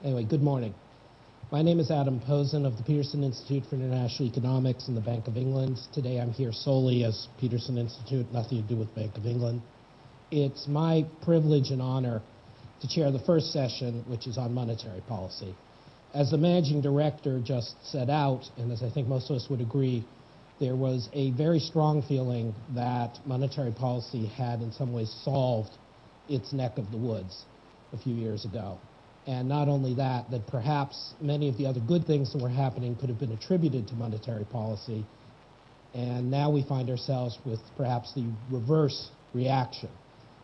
Anyway, good morning. My name is Adam Posen of the Peterson Institute for International Economics and the Bank of England. Today I'm here solely as Peterson Institute, nothing to do with Bank of England. It's my privilege and honor to chair the first session, which is on monetary policy. As the managing director just set out, and as I think most of us would agree, there was a very strong feeling that monetary policy had in some ways solved its neck of the woods a few years ago. And not only that, that perhaps many of the other good things that were happening could have been attributed to monetary policy. And now we find ourselves with perhaps the reverse reaction,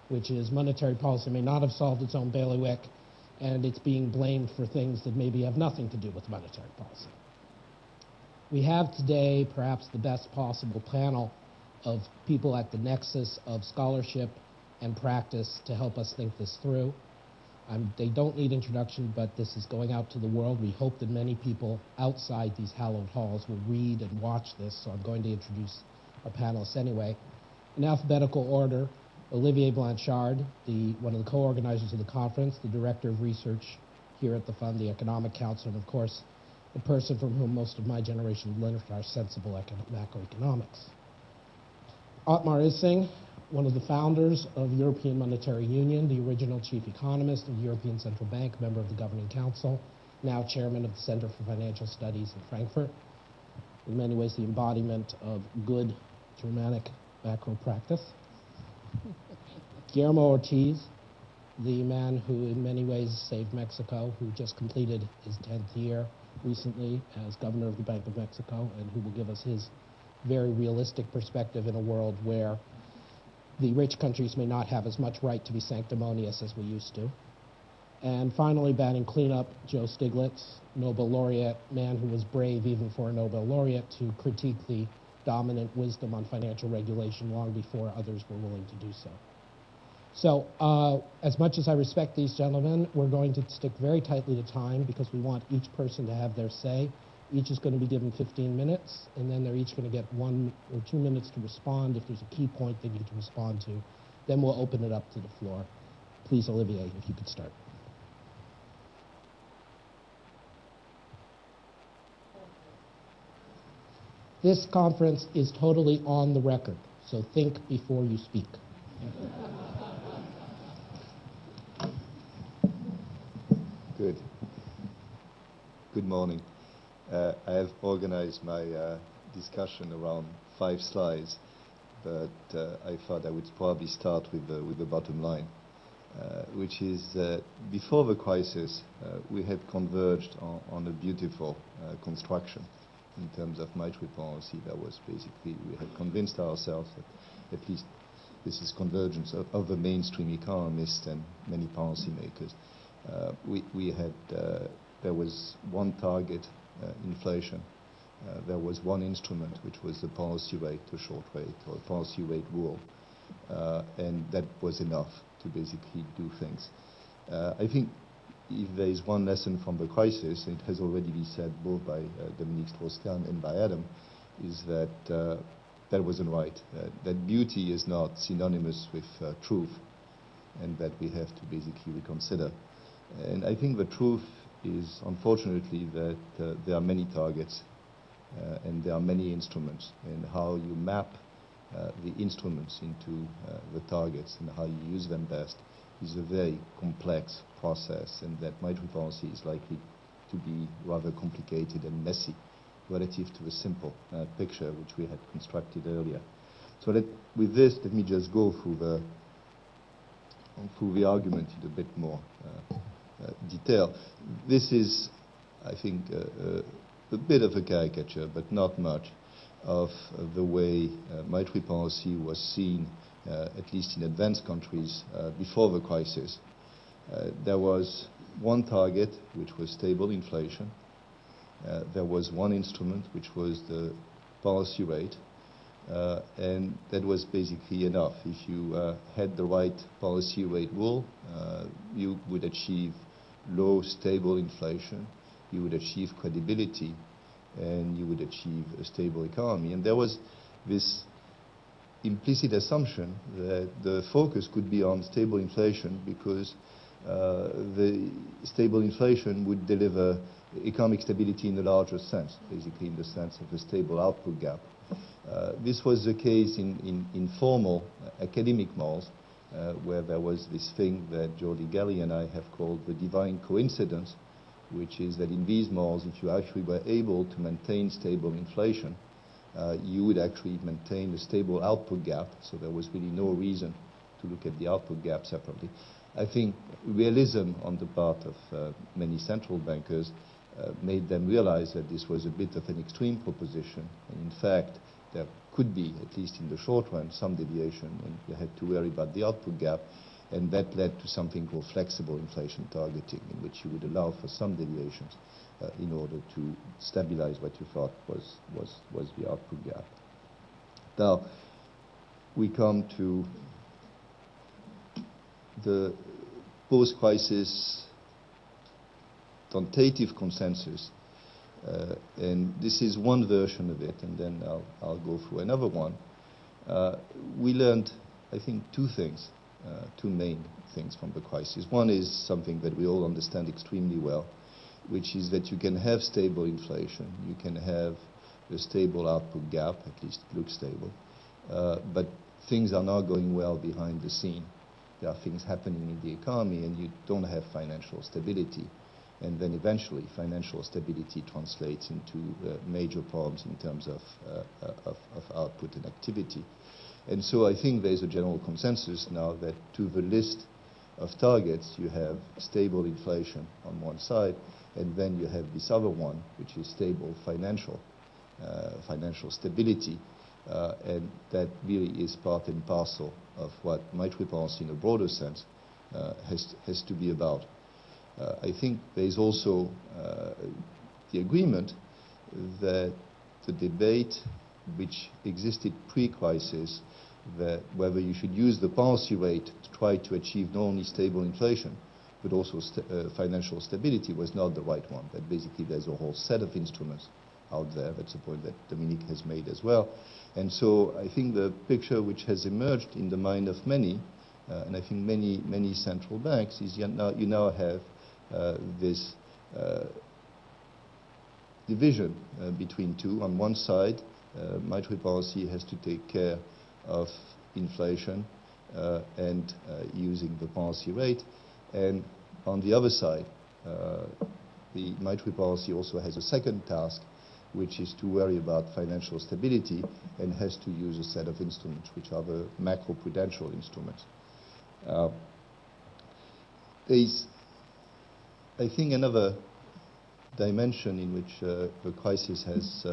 which is monetary policy may not have solved its own bailiwick, and it's being blamed for things that maybe have nothing to do with monetary policy. We have today perhaps the best possible panel of people at the nexus of scholarship and practice to help us think this through. They don't need introduction, but this is going out to the world. We hope that many people outside these hallowed halls will read and watch this, so I'm going to introduce our panelists anyway. In alphabetical order, Olivier Blanchard, one of the co-organizers of the conference, the director of research here at the Fund, the Economic Council, and of course, the person from whom most of my generation learned our sensible macroeconomics. Otmar Issing, one of the founders of European Monetary Union, the original chief economist of the European Central Bank, member of the Governing Council, now chairman of the Center for Financial Studies in Frankfurt, in many ways the embodiment of good Germanic macro practice. Guillermo Ortiz, the man who in many ways saved Mexico, who just completed his 10th year recently as governor of the Bank of Mexico, and who will give us his very realistic perspective in a world where the rich countries may not have as much right to be sanctimonious as we used to. And finally, batting cleanup, Joe Stiglitz, Nobel laureate, man who was brave even for a Nobel laureate to critique the dominant wisdom on financial regulation long before others were willing to do so. So as much as I respect these gentlemen, we're going to stick very tightly to time because we want each person to have their say. Each is going to be given 15 minutes, and then they're each going to get 1 or 2 minutes to respond if there's a key point they need to respond to. Then we'll open it up to the floor. Please, Olivier, if you could start. This conference is totally on the record, so think before you speak. Good morning. I have organized my discussion around 5 slides, but I thought I would probably start with the bottom line, which is that before the crisis, we had converged on a beautiful construction in terms of monetary policy. That was basically, we had convinced ourselves that at least this is convergence of the mainstream economists and many policymakers. There was one target, inflation. There was one instrument, which was the policy rate, the short rate, or policy rate rule, and that was enough to basically do things. I think if there is one lesson from the crisis, and it has already been said both by Dominique Strauss-Kahn and by Adam, is that that wasn't right. That beauty is not synonymous with truth, and that we have to basically reconsider. And I think the truth is, unfortunately, that there are many targets and there are many instruments, and how you map the instruments into the targets and how you use them best is a very complex process, and that monetary policy is likely to be rather complicated and messy relative to the simple picture which we had constructed earlier. So with this, let me just go through the argument in a bit more detail. This is, I think, a bit of a caricature, but not much, of the way monetary policy was seen, at least in advanced countries, before the crisis. There was one target, which was stable inflation. There was one instrument, which was the policy rate, and that was basically enough. If you had the right policy rate rule, you would achieve low, stable inflation, you would achieve credibility, and you would achieve a stable economy. And there was this implicit assumption that the focus could be on stable inflation because the stable inflation would deliver economic stability in a larger sense, basically in the sense of a stable output gap. This was the case in formal academic models, where there was this thing that Jordi Gelli and I have called the divine coincidence, which is that in these models, if you actually were able to maintain stable inflation, you would actually maintain a stable output gap, so there was really no reason to look at the output gap separately. I think realism on the part of many central bankers made them realize that this was a bit of an extreme proposition, and in fact, there could be, at least in the short run, some deviation, and you had to worry about the output gap, and that led to something called flexible inflation targeting, in which you would allow for some deviations in order to stabilize what you thought was the output gap. Now, we come to the post-crisis tentative consensus, and this is one version of it, and then I'll go through another one. We learned, I think, two main things from the crisis. One is something that we all understand extremely well, which is that you can have stable inflation, you can have a stable output gap, at least it looks stable, but things are not going well behind the scene. There are things happening in the economy and you don't have financial stability. And then eventually financial stability translates into major problems in terms of output and activity. And so I think there's a general consensus now that to the list of targets you have stable inflation on one side, and then you have this other one, which is stable financial stability. And that really is part and parcel of what monetary policy in a broader sense has to be about. I think there is also the agreement that the debate which existed pre-crisis, that whether you should use the policy rate to try to achieve not only stable inflation but also financial stability, was not the right one. That basically there's a whole set of instruments out there. That's a point that Dominique has made as well. And so I think the picture which has emerged in the mind of many, and I think many central banks, is you now have this division between two. On one side, monetary policy has to take care of inflation and using the policy rate, and on the other side, the monetary policy also has a second task, which is to worry about financial stability and has to use a set of instruments, which are the macroprudential instruments. There's, I think, another dimension in which the crisis has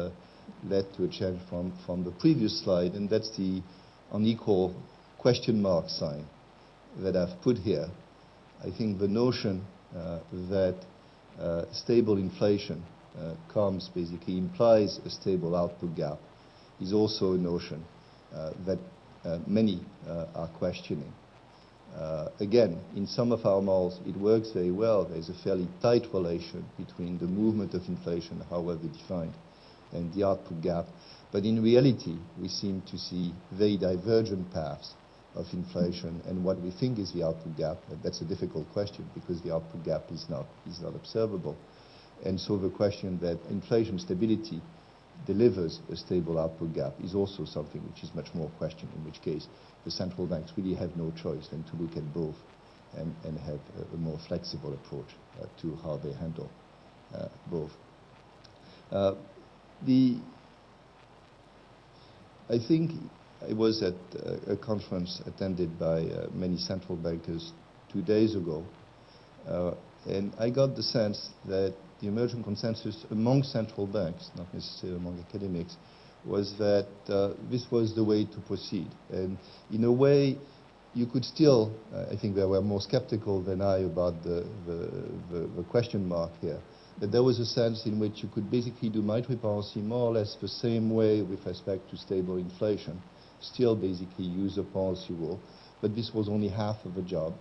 led to a change from the previous slide, and that's the unequal question mark sign that I've put here. I think the notion that stable inflation basically implies a stable output gap is also a notion that many are questioning. Again, in some of our models, it works very well. There's a fairly tight relation between the movement of inflation, however defined, and the output gap. But in reality, we seem to see very divergent paths of inflation and what we think is the output gap. And that's a difficult question because the output gap is not observable. And so the question that inflation stability delivers a stable output gap is also something which is much more questioned, in which case the central banks really have no choice than to look at both and have a more flexible approach to how they handle both. I think I was at a conference attended by many central bankers 2 days ago, and I got the sense that the emerging consensus among central banks, not necessarily among academics, was that this was the way to proceed. And in a way, you could still, I think they were more skeptical than I about the question mark here, that there was a sense in which you could basically do monetary policy more or less the same way with respect to stable inflation, still basically use a policy rule, but this was only half of the job.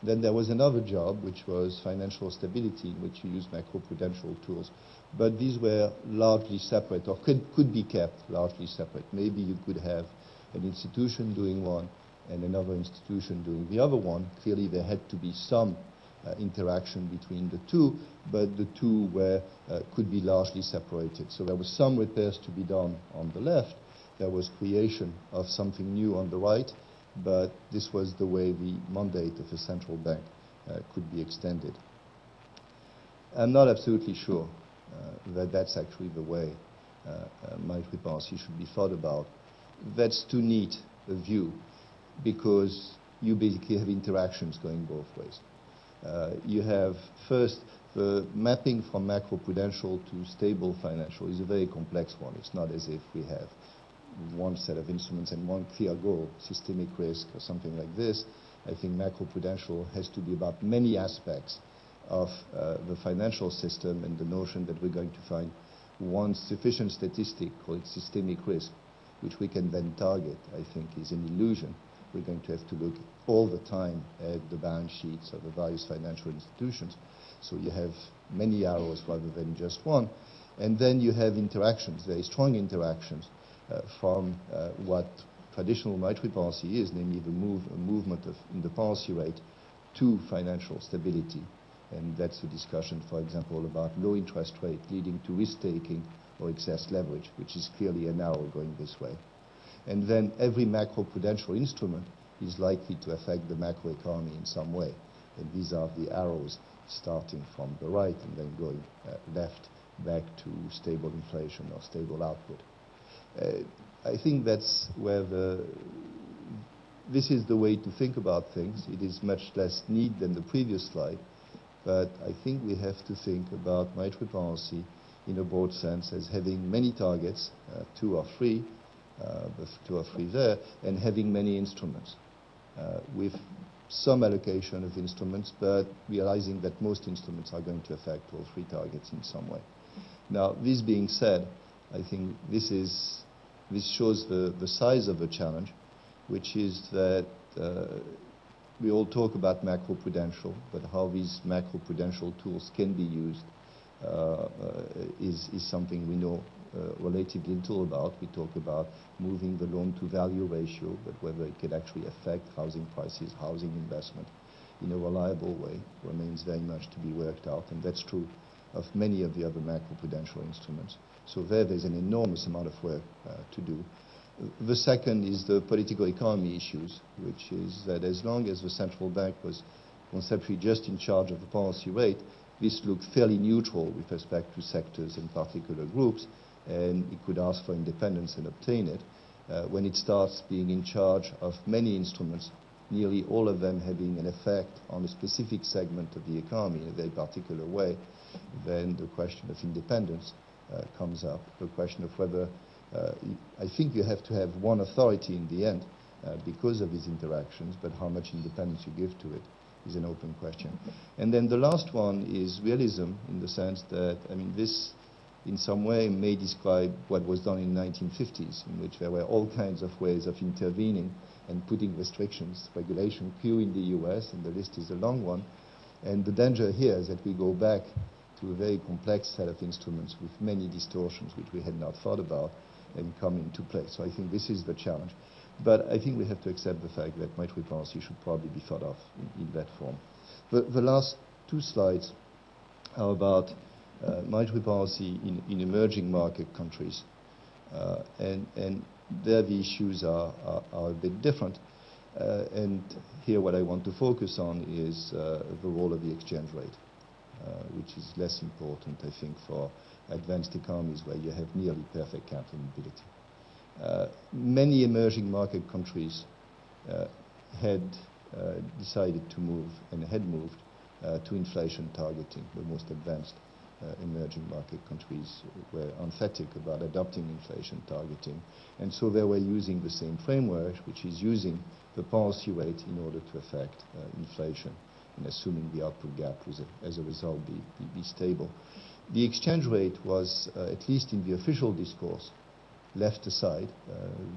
Then there was another job, which was financial stability, in which you use macroprudential tools. But these were largely separate, or could be kept largely separate. Maybe you could have an institution doing one and another institution doing the other one. Clearly there had to be some interaction between the two, but the two could be largely separated. So there was some repairs to be done on the left. There was creation of something new on the right, but this was the way the mandate of a central bank could be extended. I'm not absolutely sure that that's actually the way monetary policy should be thought about. That's too neat a view, because you basically have interactions going both ways. You have first the mapping from macroprudential to stable financial is a very complex one. It's not as if we have one set of instruments and one clear goal, systemic risk or something like this. I think macroprudential has to be about many aspects of the financial system, and the notion that we're going to find one sufficient statistic called systemic risk, which we can then target, I think is an illusion. We're going to have to look all the time at the balance sheets of the various financial institutions. So you have many arrows rather than just one. And then you have interactions, very strong interactions, from what traditional monetary policy is, namely the movement in the policy rate to financial stability. And that's a discussion, for example, about low interest rate leading to risk-taking or excess leverage, which is clearly an arrow going this way. And then every macroprudential instrument is likely to affect the macroeconomy in some way. And these are the arrows starting from the right and then going left back to stable inflation or stable output. I think that's where this is the way to think about things. It is much less neat than the previous slide, but I think we have to think about monetary policy in a broad sense as having many targets, two or three there, and having many instruments, with some allocation of instruments, but realizing that most instruments are going to affect all three targets in some way. Now, this being said, I think this shows the size of the challenge, which is that we all talk about macroprudential, but how these macroprudential tools can be used is something we know relatively little about. We talk about moving the loan-to-value ratio, but whether it could actually affect housing prices, housing investment in a reliable way remains very much to be worked out, and that's true of many of the other macroprudential instruments. So there's an enormous amount of work to do. The second is the political economy issues, which is that as long as the central bank was conceptually just in charge of the policy rate, this looked fairly neutral with respect to sectors and particular groups, and it could ask for independence and obtain it. When it starts being in charge of many instruments, nearly all of them having an effect on a specific segment of the economy in a very particular way, then the question of independence comes up. The question of whether, I think you have to have one authority in the end because of these interactions, but how much independence you give to it is an open question. And then the last one is realism, in the sense that, I mean, this in some way may describe what was done in the 1950s, in which there were all kinds of ways of intervening and putting restrictions, regulation, Q in the US, and the list is a long one. And the danger here is that we go back to a very complex set of instruments with many distortions which we had not thought about and come into play. So I think this is the challenge. But I think we have to accept the fact that monetary policy should probably be thought of in that form. The last two slides are about monetary policy in emerging market countries. And there the issues are a bit different. And here what I want to focus on is the role of the exchange rate, which is less important, I think, for advanced economies where you have nearly perfect counter mobility. Many emerging market countries had decided to move and had moved to inflation targeting. The most advanced emerging market countries were emphatic about adopting inflation targeting. And so they were using the same framework, which is using the policy rate in order to affect inflation, and assuming the output gap was, as a result, be stable. The exchange rate was, at least in the official discourse, left aside.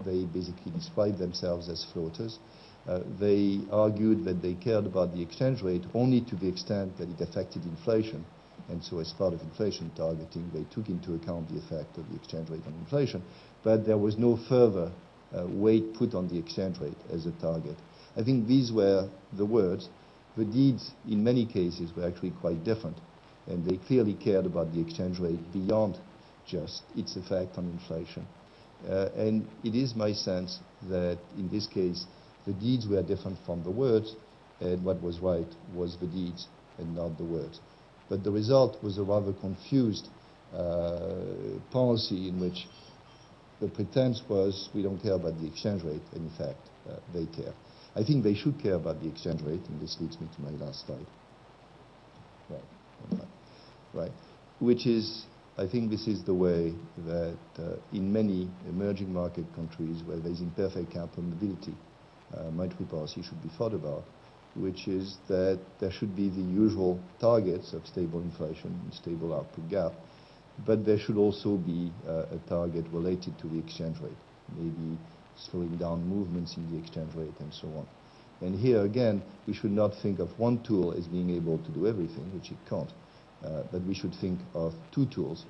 They basically described themselves as floaters. They argued that they cared about the exchange rate only to the extent that it affected inflation. And so as part of inflation targeting, they took into account the effect of the exchange rate on inflation. But there was no further weight put on the exchange rate as a target. I think these were the words. The deeds, in many cases, were actually quite different, and they clearly cared about the exchange rate beyond just its effect on inflation. And it is my sense that in this case, the deeds were different from the words, and what was right was the deeds and not the words. But the result was a rather confused policy in which the pretense was we don't care about the exchange rate, and in fact, they care. I think they should care about the exchange rate, and this leads me to my last slide. Right. Which is, I think this is the way that in many emerging market countries where there is imperfect capital mobility, monetary policy should be thought about, which is that there should be the usual targets of stable inflation and stable output gap, but there should also be a target related to the exchange rate, maybe slowing down movements in the exchange rate and so on. And here again, we should not think of one tool as being able to do everything, which it can't, but we should think of two tools.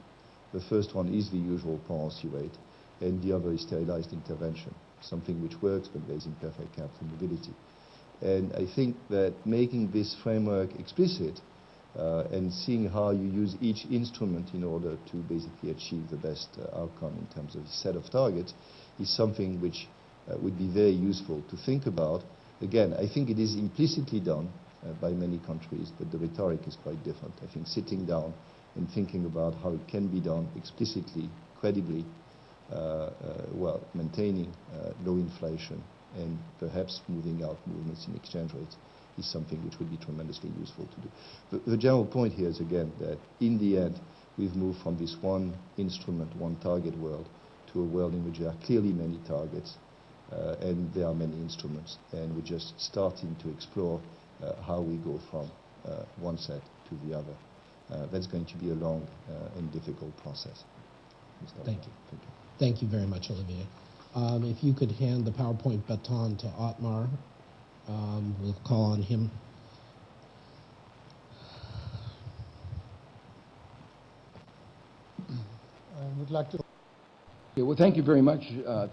The first one is the usual policy rate, and the other is sterilized intervention, something which works but there is imperfect capital mobility. And I think that making this framework explicit and seeing how you use each instrument in order to basically achieve the best outcome in terms of a set of targets is something which would be very useful to think about. Again, I think it is implicitly done by many countries, but the rhetoric is quite different. I think sitting down and thinking about how it can be done explicitly, credibly, while maintaining low inflation and perhaps moving out movements in exchange rates is something which would be tremendously useful to do. The general point here is, again, that in the end, we've moved from this one instrument, one target world to a world in which there are clearly many targets and there are many instruments, and we're just starting to explore how we go from one set to the other. That's going to be a long and difficult process. Thank you. Thank you. Thank you very much, Olivier. If you could hand the PowerPoint baton to Otmar, we'll call on him. I would like to... Yeah, well, thank you very much.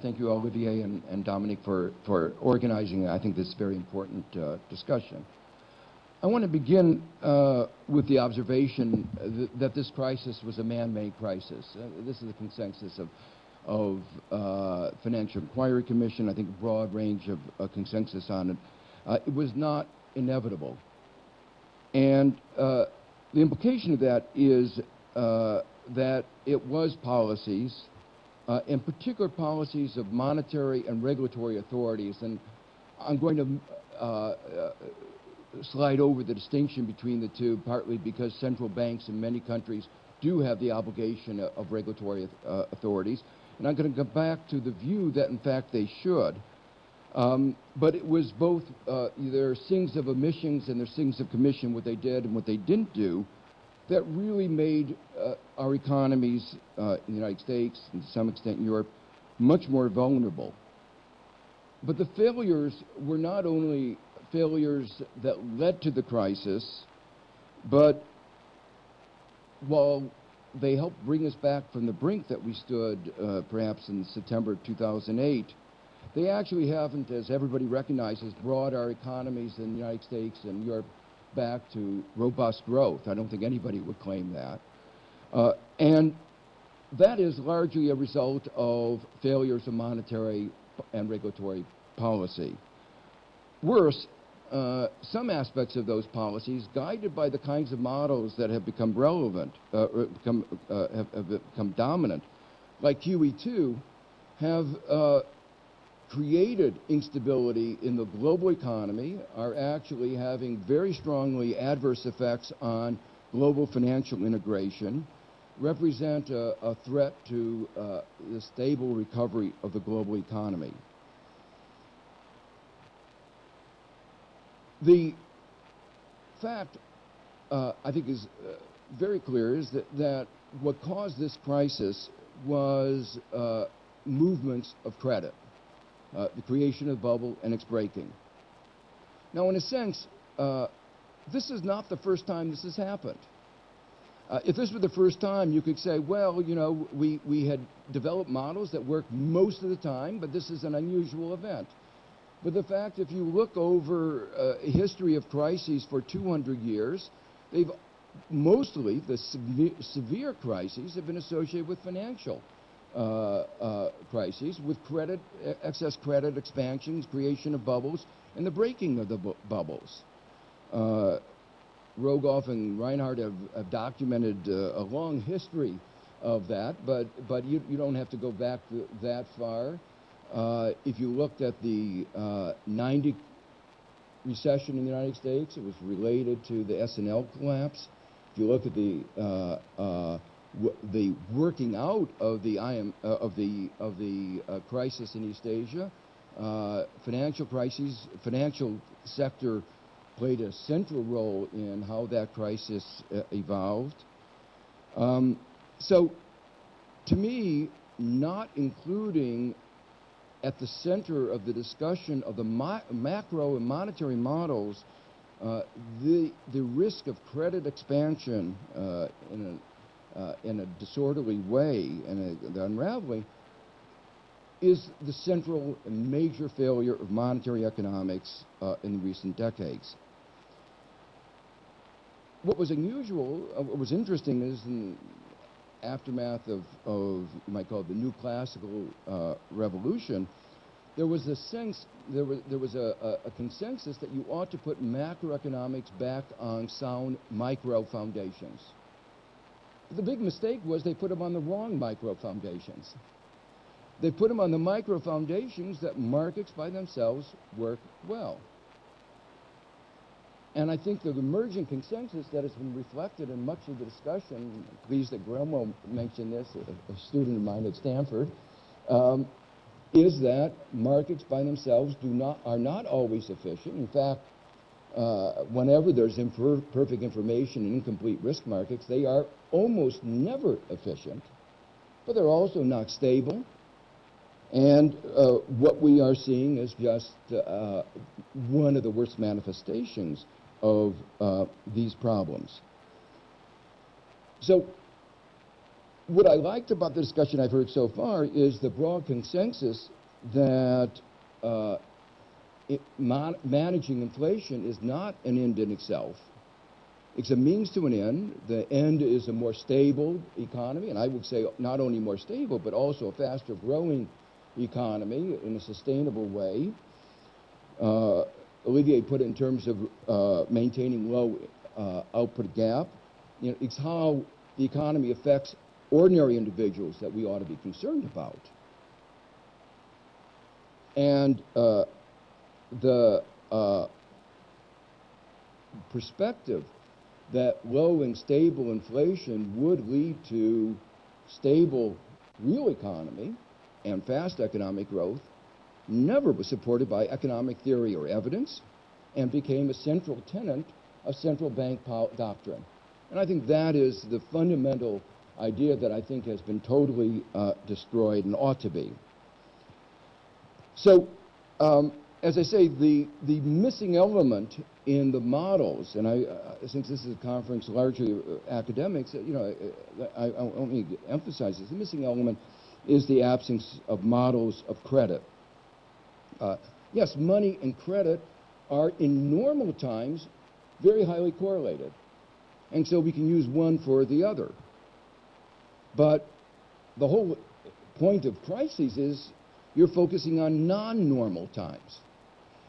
Thank you, Olivier and Dominic, for organizing, I think, this very important discussion. I want to begin with the observation that this crisis was a man-made crisis. This is the consensus of Financial Inquiry Commission, I think a broad range of consensus on it. It was not inevitable. And the implication of that is that it was policies, in particular policies of monetary and regulatory authorities. And I'm going to slide over the distinction between the two, partly because central banks in many countries do have the obligation of regulatory authorities. And I'm going to go back to the view that, in fact, they should. But it was both, there are things of omissions and there's things of commission, what they did and what they didn't do, that really made our economies in the United States and to some extent in Europe much more vulnerable. But the failures were not only failures that led to the crisis, but while they helped bring us back from the brink that we stood perhaps in September 2008, they actually haven't, as everybody recognizes, brought our economies in the United States and Europe back to robust growth. I don't think anybody would claim that. And that is largely a result of failures of monetary and regulatory policy. Worse, some aspects of those policies, guided by the kinds of models that have become relevant, have become dominant, like QE2, have created instability in the global economy, are actually having very strongly adverse effects on global financial integration, represent a threat to the stable recovery of the global economy. The fact, I think, is very clear is that what caused this crisis was movements of credit, the creation of the bubble and its breaking. Now, in a sense, this is not the first time this has happened. If this were the first time, you could say, well, you know, we had developed models that worked most of the time, but this is an unusual event. But the fact, if you look over a history of crises for 200 years, they've mostly, the severe crises have been associated with financial crises, with credit, excess credit expansions, creation of bubbles, and the breaking of the bubbles. Rogoff and Reinhardt have documented a long history of that, but you don't have to go back that far. If you looked at the 90 recession in the United States, it was related to the S&L collapse. If you look at the working out of the crisis in East Asia, financial sector played a central role in how that crisis evolved. So, to me, not including at the center of the discussion of the macro and monetary models the risk of credit expansion in a disorderly way and the unraveling is the central and major failure of monetary economics in the recent decades. What was unusual, what was interesting is in the aftermath of you might call it the new classical revolution, there was a sense, there was a consensus that you ought to put macroeconomics back on sound micro foundations. But the big mistake was they put them on the wrong micro foundations. They put them on the micro foundations that markets by themselves work well. And I think the emerging consensus that has been reflected in much of the discussion, I'm pleased that Guillermo mentioned this, a student of mine at Stanford, is that markets by themselves are not always efficient. In fact, whenever there's imperfect information and incomplete risk markets, they are almost never efficient, but they're also not stable. And what we are seeing is just one of the worst manifestations of these problems. So what I liked about the discussion I've heard so far is the broad consensus that managing inflation is not an end in itself. It's a means to an end. The end is a more stable economy, and I would say not only more stable, but also a faster growing economy in a sustainable way. Olivier put it in terms of maintaining low output gap. You know, it's how the economy affects ordinary individuals that we ought to be concerned about. And the perspective that low and stable inflation would lead to stable real economy and fast economic growth never was supported by economic theory or evidence and became a central tenet of central bank doctrine. And I think that is the fundamental idea that I think has been totally destroyed and ought to be. So, as I say, the missing element in the models, and since this is a conference largely academics, you know, I want to emphasize this, the missing element is the absence of models of credit. Yes, money and credit are in normal times very highly correlated, and so we can use one for the other. But the whole point of crises is you're focusing on non-normal times.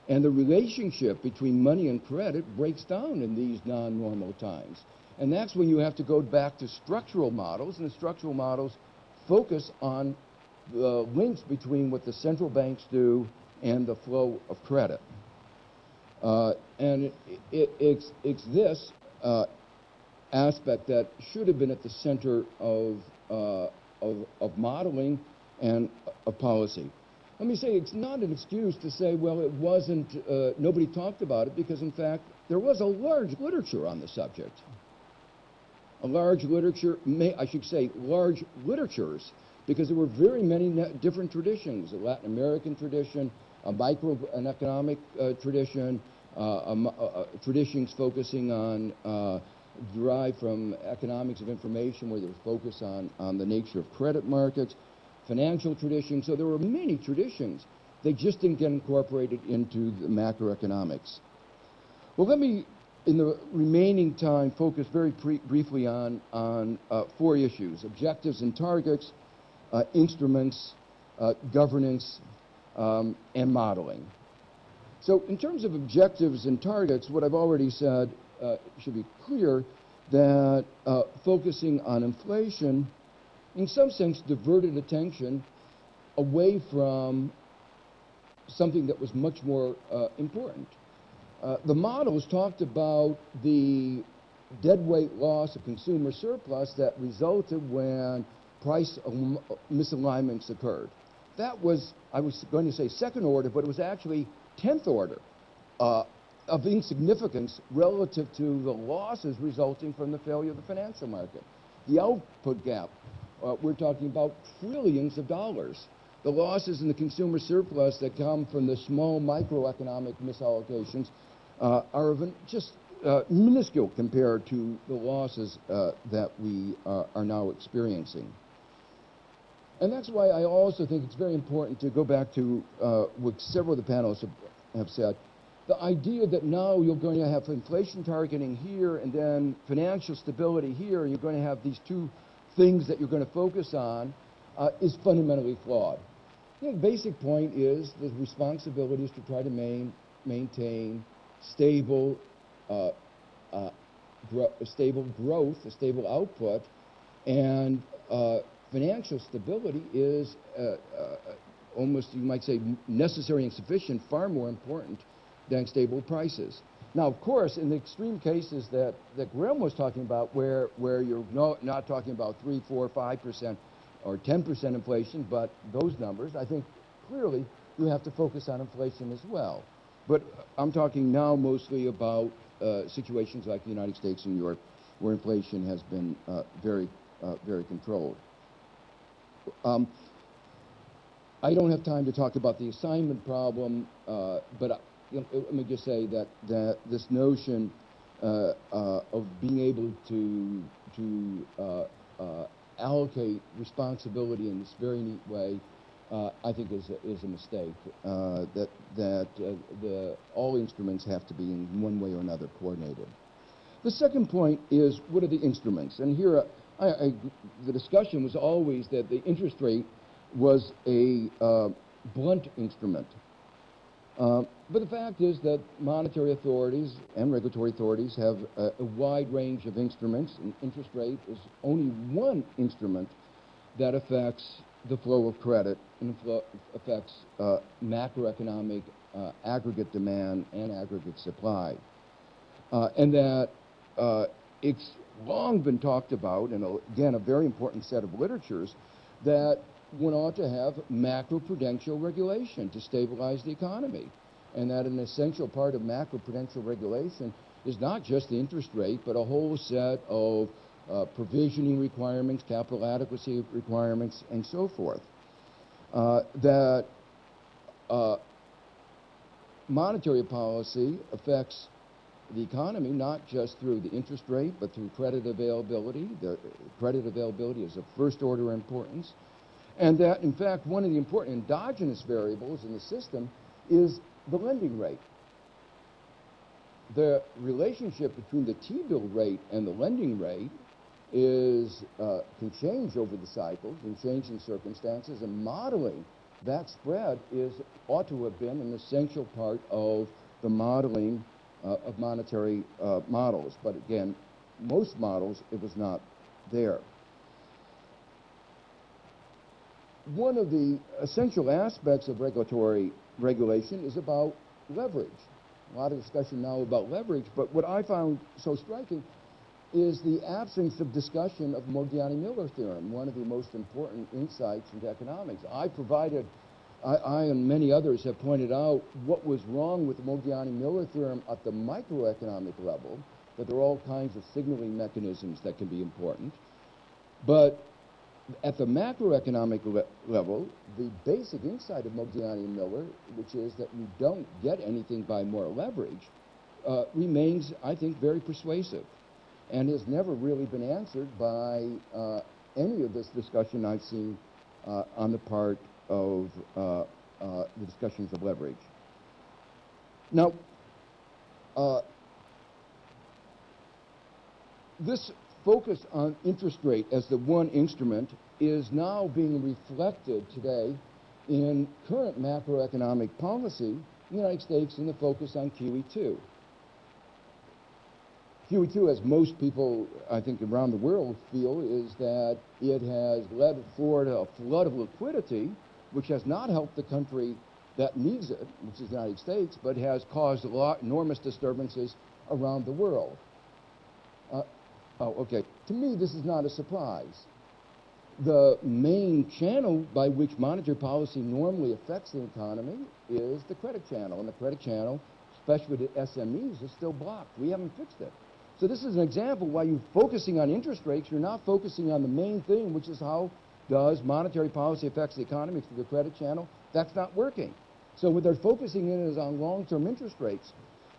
And the relationship between money and credit breaks down in these non-normal times. And that's when you have to go back to structural models, and the structural models focus on the links between what the central banks do and the flow of credit. And it's this aspect that should have been at the center of modeling and of policy. Let me say, it's not an excuse to say, well, it wasn't, nobody talked about it, because in fact, there was a large literature on the subject. A large literature, I should say large literatures, because there were very many different traditions, a Latin American tradition, an economic tradition, traditions focusing on derived from economics of information, where there was focus on the nature of credit markets, financial traditions. So there were many traditions They just didn't get incorporated into the macroeconomics. Well, let me, in the remaining time, focus very briefly on four issues: objectives and targets, instruments, governance, and modeling. So in terms of objectives and targets, what I've already said should be clear, that focusing on inflation, in some sense, diverted attention away from something that was much more important. The models talked about the deadweight loss of consumer surplus that resulted when price misalignments occurred. That was, I was going to say second order, but it was actually 10th order of insignificance relative to the losses resulting from the failure of the financial market. The output gap, we're talking about trillions of dollars. The losses in the consumer surplus that come from the small microeconomic misallocations are just minuscule compared to the losses that we are now experiencing. And that's why I also think it's very important to go back to what several of the panelists have said. The idea that now you're going to have inflation targeting here and then financial stability here, and you're going to have these two things that you're going to focus on is fundamentally flawed. The basic point is the responsibility is to try to maintain stable growth, a stable output, and financial stability is almost, you might say, necessary and sufficient, far more important than stable prices. Now, of course, in the extreme cases that Graham was talking about, where you're not talking about 3, 4, 5% or 10% inflation, but those numbers, I think clearly you have to focus on inflation as well. But I'm talking now mostly about situations like the United States and Europe, where inflation has been very controlled. I don't have time to talk about the assignment problem, but let me just say that this notion of being able to allocate responsibility in this very neat way, I think is a mistake. All instruments have to be in one way or another coordinated. The second point is, what are the instruments? And here, the discussion was always that the interest rate was a blunt instrument. But the fact is that monetary authorities and regulatory authorities have a wide range of instruments, and interest rate is only one instrument that affects the flow of credit and affects macroeconomic aggregate demand and aggregate supply. And that it's long been talked about, and again, a very important set of literatures, that one ought to have macroprudential regulation to stabilize the economy. And that an essential part of macroprudential regulation is not just the interest rate, but a whole set of provisioning requirements, capital adequacy requirements, and so forth. That monetary policy affects the economy not just through the interest rate, but through credit availability. The credit availability is of first order importance. And that, in fact, one of the important endogenous variables in the system is the lending rate. The relationship between the T-bill rate and the lending rate can change over the cycle, can change in circumstances, and modeling that spread ought to have been an essential part of the modeling of monetary models. But again, most models, it was not there. One of the essential aspects of regulatory regulation is about leverage. A lot of discussion now about leverage, but what I found so striking is the absence of discussion of Modigliani-Miller theorem, one of the most important insights into economics. I and many others have pointed out what was wrong with the Modigliani-Miller theorem at the microeconomic level, that there are all kinds of signaling mechanisms that can be important. But at the macroeconomic level, the basic insight of Modigliani-Miller, which is that you don't get anything by more leverage, remains, I think, very persuasive and has never really been answered by any of this discussion I've seen on the part of the discussions of leverage. Now, this focus on interest rate as the one instrument is now being reflected today in current macroeconomic policy in the United States in the focus on QE2. QE2, as most people, I think, around the world feel, is that it has led forward a flood of liquidity, which has not helped the country that needs it, which is the United States, but has caused enormous disturbances around the world. Okay. To me, this is not a surprise. The main channel by which monetary policy normally affects the economy is the credit channel, and the credit channel, especially with the SMEs, is still blocked. We haven't fixed it. So this is an example why you're focusing on interest rates, you're not focusing on the main thing, which is how does monetary policy affects the economy through the credit channel. That's not working. So what they're focusing in is on long-term interest rates.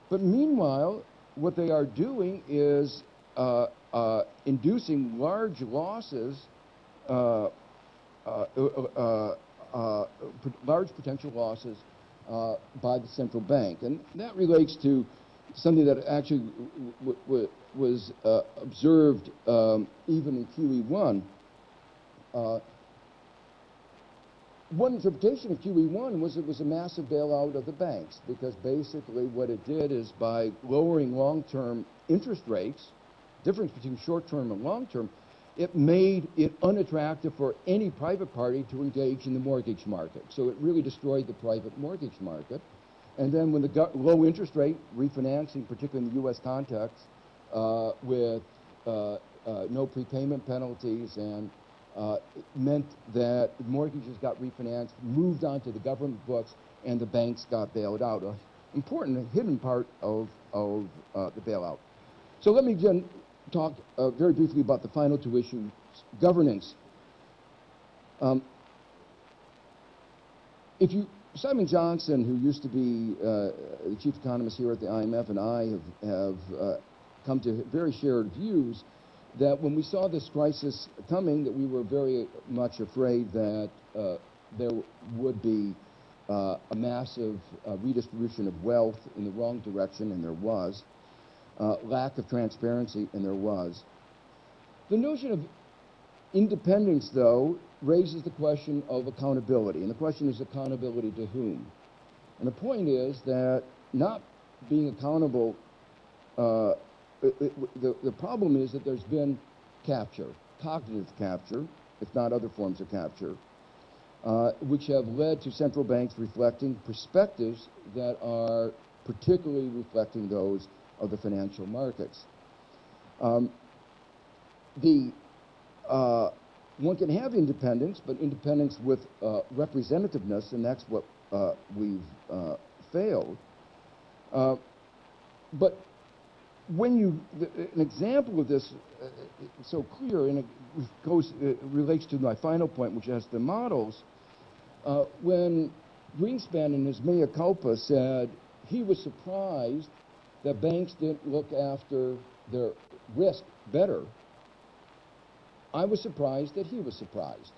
But meanwhile, what they are doing is inducing large losses, large potential losses by the central bank. And that relates to something that actually was observed even in QE1. One interpretation of QE1 was it was a massive bailout of the banks, because basically what it did is by lowering long-term interest rates, difference between short-term and long-term, it made it unattractive for any private party to engage in the mortgage market. So it really destroyed the private mortgage market. And then when the low interest rate refinancing, particularly in the U.S. context, with no prepayment penalties, and meant that mortgages got refinanced, moved on to the government books, and the banks got bailed out. An important hidden part of the bailout. So let me again talk very briefly about the final two issues, governance. Simon Johnson, who used to be the chief economist here at the IMF, and I have come to very shared views that when we saw this crisis coming, that we were very much afraid that there would be a massive redistribution of wealth in the wrong direction, and there was. Lack of transparency, and there was. The notion of independence, though, raises the question of accountability, and the question is accountability to whom? And the point is that not being accountable, the problem is that there's been capture, cognitive capture, if not other forms of capture, which have led to central banks reflecting perspectives that are particularly reflecting those of the financial markets. One can have independence, but independence with representativeness, and that's what we've failed. But when an example of this so clear, and it relates to my final point, which has the models, when Greenspan in his mea culpa said he was surprised that banks didn't look after their risk better, I was surprised that he was surprised.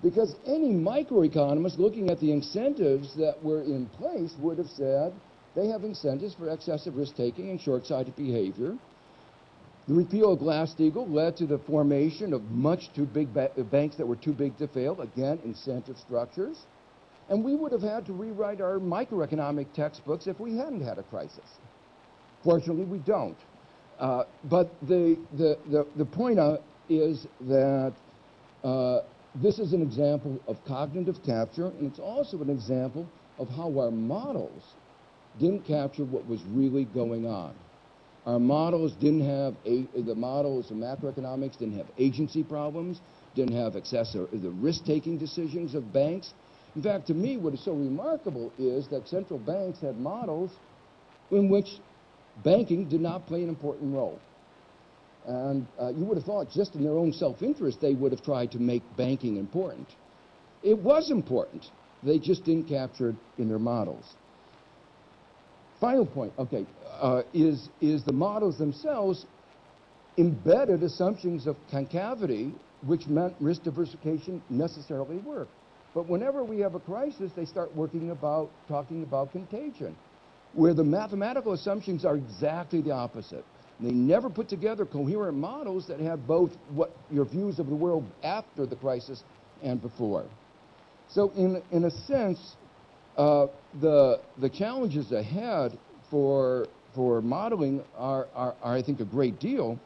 Because any microeconomist looking at the incentives that were in place would have said they have incentives for excessive risk-taking and short-sighted behavior. The repeal of Glass-Steagall led to the formation of much too big banks that were too big to fail, again, incentive structures. And we would have had to rewrite our microeconomic textbooks if we hadn't had a crisis. Fortunately, we don't. But the point is that this is an example of cognitive capture, and it's also an example of how our models didn't capture what was really going on. Our models didn't have, the models of macroeconomics didn't have agency problems, didn't have the risk-taking decisions of banks. In fact, to me, what is so remarkable is that central banks had models in which banking did not play an important role. And you would have thought just in their own self-interest they would have tried to make banking important. It was important. They just didn't capture it in their models. Final point, okay, is the models themselves embedded assumptions of concavity, which meant risk diversification necessarily worked. But whenever we have a crisis, they start talking about contagion, where the mathematical assumptions are exactly the opposite. They never put together coherent models that have both what your views of the world after the crisis and before. So in a sense, the challenges ahead for modeling are, I think, a great deal,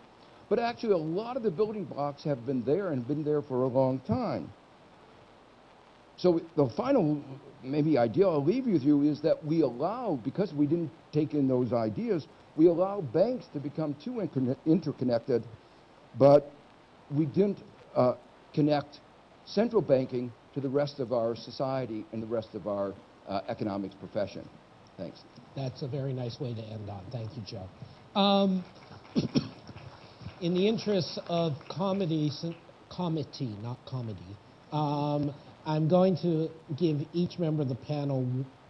but actually a lot of the building blocks have been there and been there for a long time. So the final maybe idea I'll leave with you is that we allow, because we didn't take in those ideas, we allow banks to become too interconnected, but we didn't connect central banking to the rest of our society and the rest of our economics profession. Thanks. That's a very nice way to end on. Thank you, Joe. In the interest of comedy, not comedy, I'm going to give each member of the panel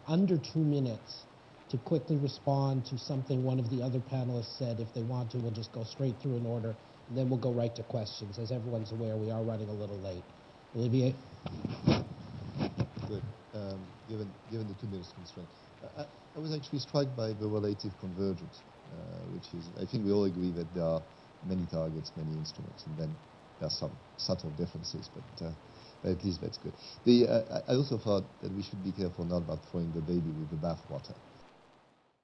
under 2 minutes to quickly respond to something one of the other panelists said. If they want to, we'll just go straight through in order, and then we'll go right to questions. As everyone's aware, we are running a little late. Olivier? Good. Given the 2 minutes constraint, I was actually struck by the relative convergence, which is, I think we all agree that there are many targets, many instruments, and then there are some subtle differences, but at least that's good. I also thought that we should be careful not about throwing the baby with the bathwater.